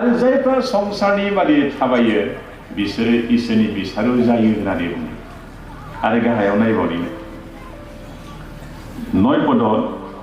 आरो जायफ्रा संसारनि बादि थाबायो बिसोरो इसोरनि बिसारो जायो होननानै बुङो। आरो गाहायाव नायबावनि 9 পদত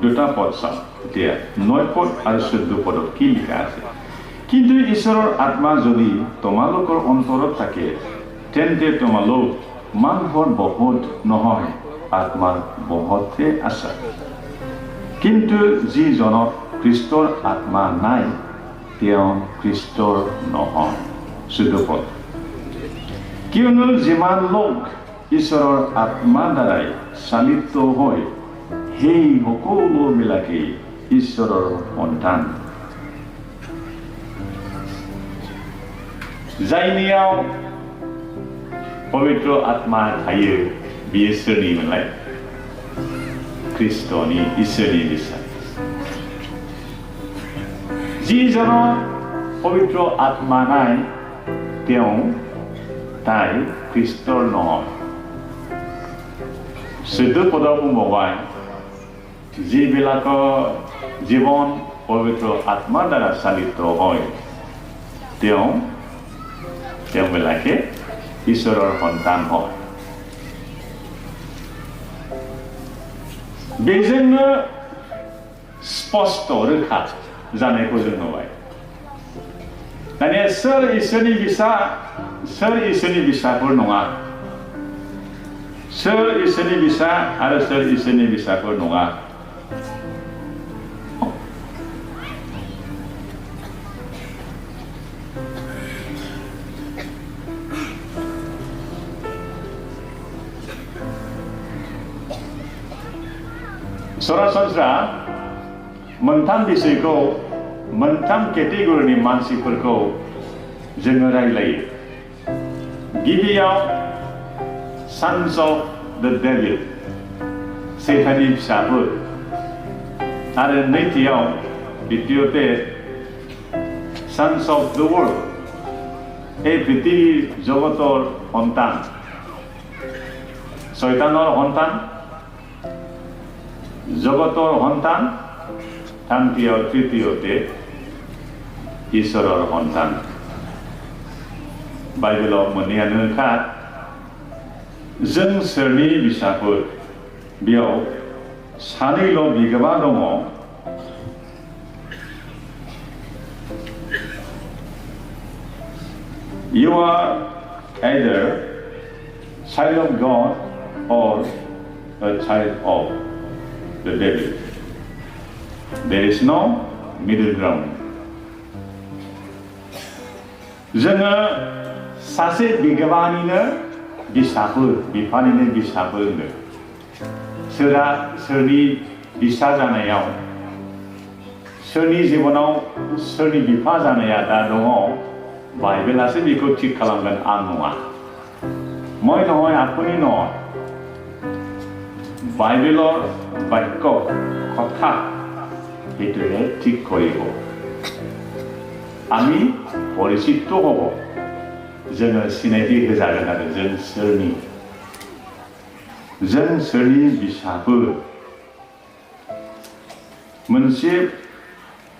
2টা পদ চাওঁ। এতিয়া 9 পদ আৰু 14 পদত কি লিখা আছে? কিন্তু ঈশ্বৰৰ আত্মা যদি তোমালোকৰ অন্তৰত থাকে তেন্তে তোমালোক মানুহৰ বহুত নহয়, আত্মাৰ বহুতহে আছে। কিন্তু যিজনৰ খ্ৰীষ্টৰ আত্মা নাই তেওঁ খ্ৰীষ্টৰ নহয়। 14 পদ। কিয়নো যিমান লোক ঈশ্বৰৰ আত্মা দ্বাৰাই চালিত হয় সেই সকলোবিলাকেই ঈশ্বৰৰ সন্তান। जायनियाव पवित्र आत्मा थायो बियो सोरनिमोनलाय? ख्रिस्ट'नि इसोरनि बिसा। जिजনৰ पवित्र आत्मा নাই তেওঁ তাই খ্ৰীষ্টৰ নহয়। 14 পদত বুংबाय যিবিলাকৰ জীৱন পবিত্ৰ আত্মাৰ দ্বাৰা চালিত হয় তেওঁবিলাকে ঈশ্বৰৰ সন্তান হয়। बेजोंनो स्पष्ट रोखा जानायखौ जों नुबाय। दानिया सोर इसोरनि बिसा सोर इसोरनि बिसाफोर नङा, सोर इसोरनि बिसा आरो सोर इसोरनि बिसाफोर नङा। सरासनस्रा मोनथाम बिषयखौ मोनथाम केटेगरिनि मानसिफोरखौ जोङो रायलायो। गिबियाव सन्स अफ द डेभिल सैताननि फिसाफोर आरो नैथियाव द्वितीयते सन्स अफ द वर्ल्ड এই পৃথিবীৰ জগতৰ সন্তান শয়তানৰ সন্তান জগতৰ সন্তান তৃতীয়তে ঈশ্বৰৰ সন্তান। बाइबेलाव मोननैयानोखा। जों सोरनि बिसाफोर बेयाव सानैल' बिगोमा दङ। You are either child of God or a child of the devil. There is no middle ground. जोङो सासे बिगोमानिनो बिसाफोर बिफानिनो बिसाफोर होनो। सोरहा सोरनि बिसा जानायाव सोरनि जिबनाव सोरनि बिफा जानाया दा दङ बाइबेलासो बेखौ थिक खालामगोन, आं नङा। মই নহয়, আপুনি নহয়। বাইবেলৰ বাক্য কথা সেইটোহে ঠিক কৰিব। আমি পৰিচিত হ'ব, जोङो सिनायथि होजागोन आरो जों सोरनि बिसाफोर। मोनसे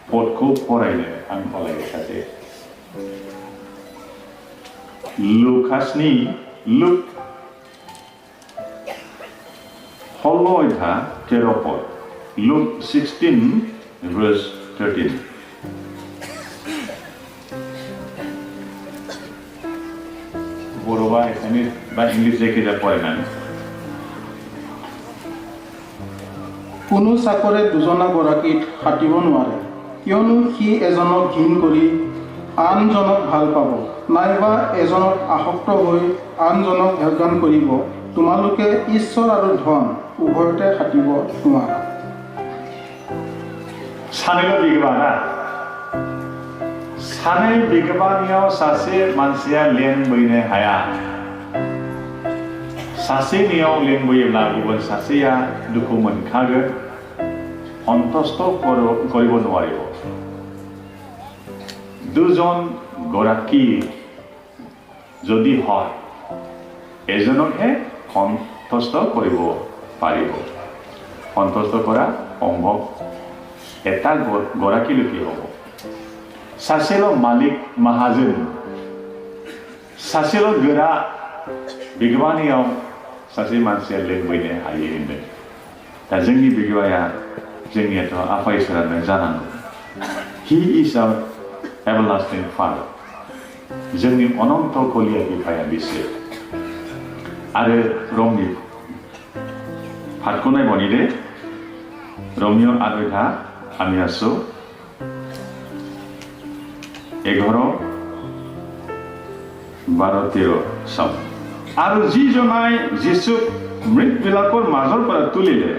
पदखौ फरायनो आं खावलायो सासे लुकासनि लुक 13 पद लुक 16 verse 13 बर'बा एसामिस बा इंलिस जायखिजाया फरायनानै কোনো চাকৰে দুজনা গৰাকীত খাটিব নোৱাৰে, কিয়নো সি এজনক ঘিণ কৰি আনজনক ভাল পাব, নাইবা এজনক আসক্ত হৈ আনজনক হেয়জ্ঞান কৰিব। তোমালোকে ঈশ্বৰ আৰু ধন উভয়তে খাটিব নোৱাৰা। सानैल' बिगोमा ना, सानै बिगोमानियाव सासे मानसिया लेंबोनो हाया। सासेनियाव लेंबोयोब्ला गुबुन सासेया दुखु मोनखागोन, सन्तुष्ट কৰিব নোৱাৰিব। দুজন গৰাকী যদি হয় এজনকহে সন্তুষ্ট কৰিব পাৰিব। সন্তুষ্ট কৰা সম্ভৱ এটা গৰাকীলৈকে হ'ব। सासेल' मालिक माहाजोन सासेल' गोरा बिगोमानियाव सासे मानसिया लोंबैनो हायो होनदों दा जोंनि बिगोमाया जोंनियाथ' आफा इसोरानो जानांगौ He is our everlasting Father जोंनि अनन्त कलिया बिफाया बिसोर आरो रमनि फाटखौ नायबावनि दे रमिय 8 আমি আছো 11 12 13 সব আৰু যিজনাই যীচুক মৃতবিলাকৰ মাজৰ পৰা তুলিলে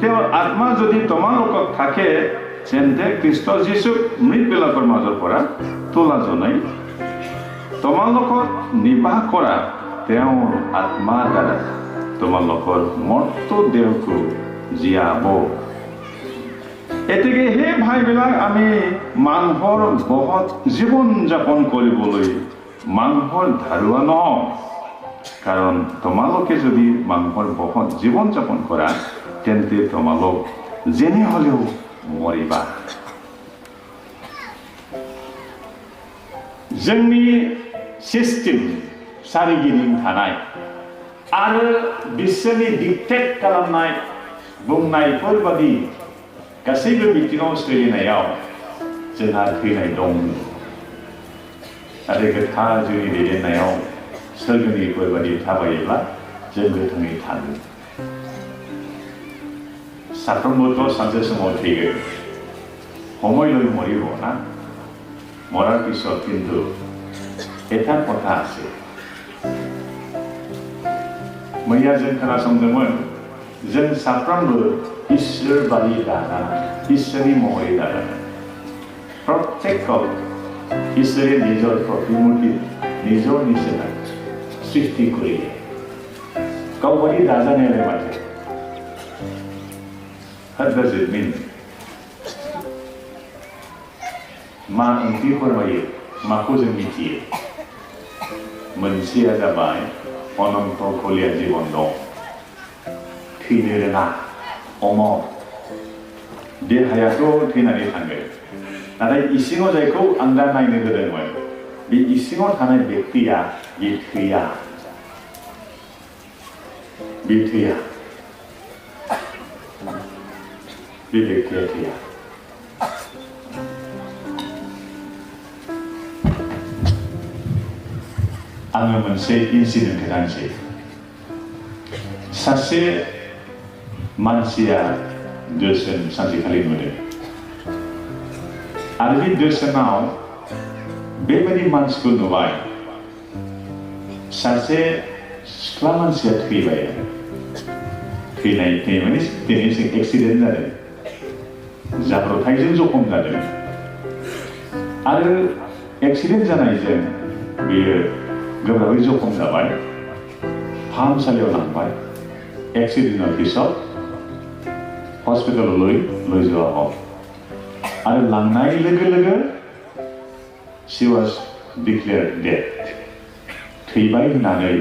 তেওঁৰ আত্মা যদি তোমালোকক থাকে তেন্তে খ্ৰীষ্ট যীচুক মৃতবিলাকৰ মাজৰ পৰা তোলাজনাই তোমালোকক নিবাহ কৰা তেওঁৰ আত্মা দ্বাৰা তোমালোকৰ মৰ্ত দেহকো জীয়াব এতেকে হে ভাইবিলাক আমি মানুহৰ বহুত জীৱন যাপন কৰিবলৈ মানুহৰ ধাৰুৱা নহওঁ কাৰণ তোমালোকে যদি মানুহৰ বহুত জীৱন যাপন কৰা তেন্তে তোমালোক যেনে হ'লেও মৰিবা जोंनि सिस्टेम सारिगिरिं थानाय आरो बिसोरनि डिक्टेट खालामनाय बुंनायफोर बादि गासैबो बिथिङाव सोलिनायाव जोंहा थैनाय दं आरो गोथार जोंनि दैदेननायाव सोरगोनिफोर बादि थाबायोब्ला जों गोथाङै थागोन साफ्रोमबोथ' सानसे समाव थैगोन সময় লৈ মৰিব না মৰাৰ পিছত কিন্তু এটা কথা আছে मैया जों खोनासंदोंमोन जों साफ्रोमबो इसोर बादि दाजानाय इसोरनि महरै दाजानाय प्रत्येकखौ इसोरे নিজৰ प्रतिमूर्ति নিজৰ निजेना सृष्टि কৰিলে गावबादि दाजानायालाय माथो What does it mean? मा ओंथि फोरमायो माखौ जों मिथियो मोनसेया जाबाय अनन्त कलिया जीवन दं थैनो रोङा अमर देहायाथ' थैनानै थांगोन नाथाय इसिङाव जायखौ आं दा नायनो गोदोंमोन बे इसिङाव थानाय बेक्तिया बे थैया बे थैया बे बेक्तिया थैया आङो मोनसे इन्सिडेन्ट खोन्थानोसै सासे मानसिया दर्शन सानसेखालि नुदों आरो बे दर्शनाव बेबायदि मानसिखौ नुबाय सासे सिख्ला मानसिया थैबाय थैनाय माने दिनै एक्सिडेन्ट जादों जाब्रबथायजों जखम जादों आरो एक्सिडेन्ट जानायजों बेयो गोब्राबै जखम जाबाय फाहामसालियाव लांबाय एक्सिडेन्टनि पिছত हस्पिटालाव লৈ যোৱা হ'ল आरो लांनाय लोगो लोगो she was declared dead थैबाय होननानै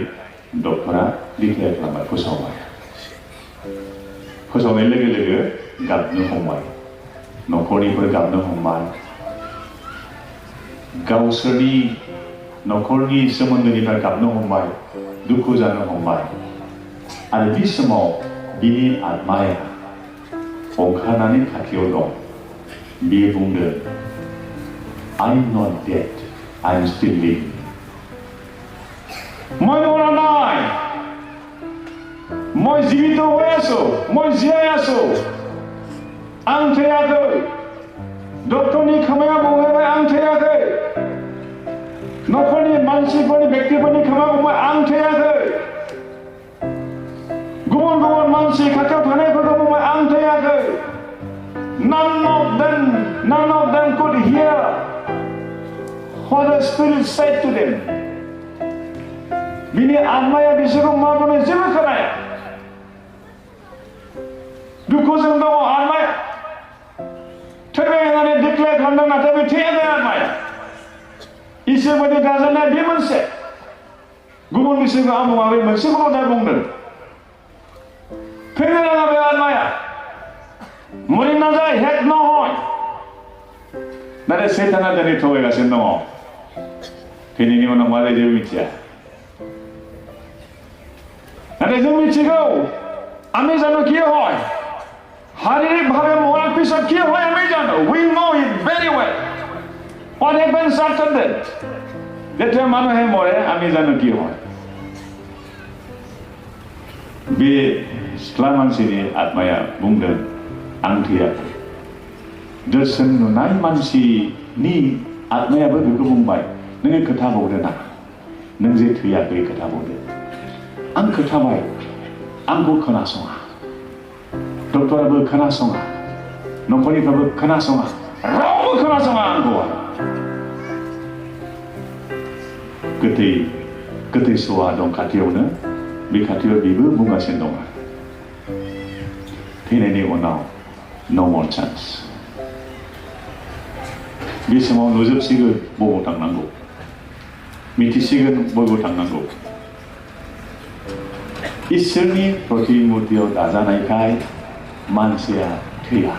डक्टरा डिक्लेयार खालामबाय फोसावनाय लोगो लोगो गाबनो हमबाय न'खरनिफोर गाबनो हमबाय गावसोरनि न'खरनि सोमोन्दोनिफ्राय गाबनो हमबाय दुखु जानो हमबाय आरो बे समाव बिनि आत्माया ओंखारनानै खाथियाव दं बियो बुंदों I'm not dead I'm still living মই মৰা নাই মই জীৱিত হৈ আছো মই জীয়াই আছো आं थैयाखै डक्टरनि खोमाया बुंबाय आं थैयाखै न'खरनि मानसिफोरनि व्यक्तिफोरनि खोमा बुंबाय आं थैयाखै गुबुन गुबुन मानसि खाथियाव थानायफोरखौ बुंबाय आं थैयाखै none of them could hear what the Spirit said to them बिनि आत्माया बिसोरखौ मा बुंनाय जेबो खोनाया दुखुजों दङ आत्माया थैबाय होननानै डिक्लेयार खालामदों नाथाय बे थैयाखै आत्माया इसोर बायदि दाजानाया बे मोनसे गुबुन बिसोरखौ आं बुङाखै मोनसेखौल' दा बुंदों थैनो रोङा बे आत्माया मरि नाजाय हेक নহয় 나를 세탄하더니 통해 가신 너 괜히 오늘 말해 좀 있지 나를 좀 있지고 আমি জানো কি হয় শারীরিকভাৱে মৰাৰ পিছত কি হয় আমি জানো we know it very well what happens after that যেতিয়া মানুহে মৰে আমি জানো কি হয় बे सिख्ला मानसिनि आत्माया बुंदों आं थैयाखै दर्शन नुनाय मानसिनि आत्मायाबो बेखौ बुंबाय नोङो खोथा बावदो ना नों जे थैयाखै खोथा बावदो आं खोथाबाय आंखौ खोनासङा डक्टराबो खोनासङा न'खरनिफ्राबो खोनासङा रावबो खोनासङा आंखौ गोथै सवा दं खाथियावनो बे खाथियाव बेबो बुंगासिनो दं थैनायनि उनाव no more chance बे समाव नुजोबसिगोन बबाव थांनांगौ मिथिसिगोन बबाव थांनांगौ इसोरनि प्रतिमुर्तियाव दाजानायखाय मानसिया थैया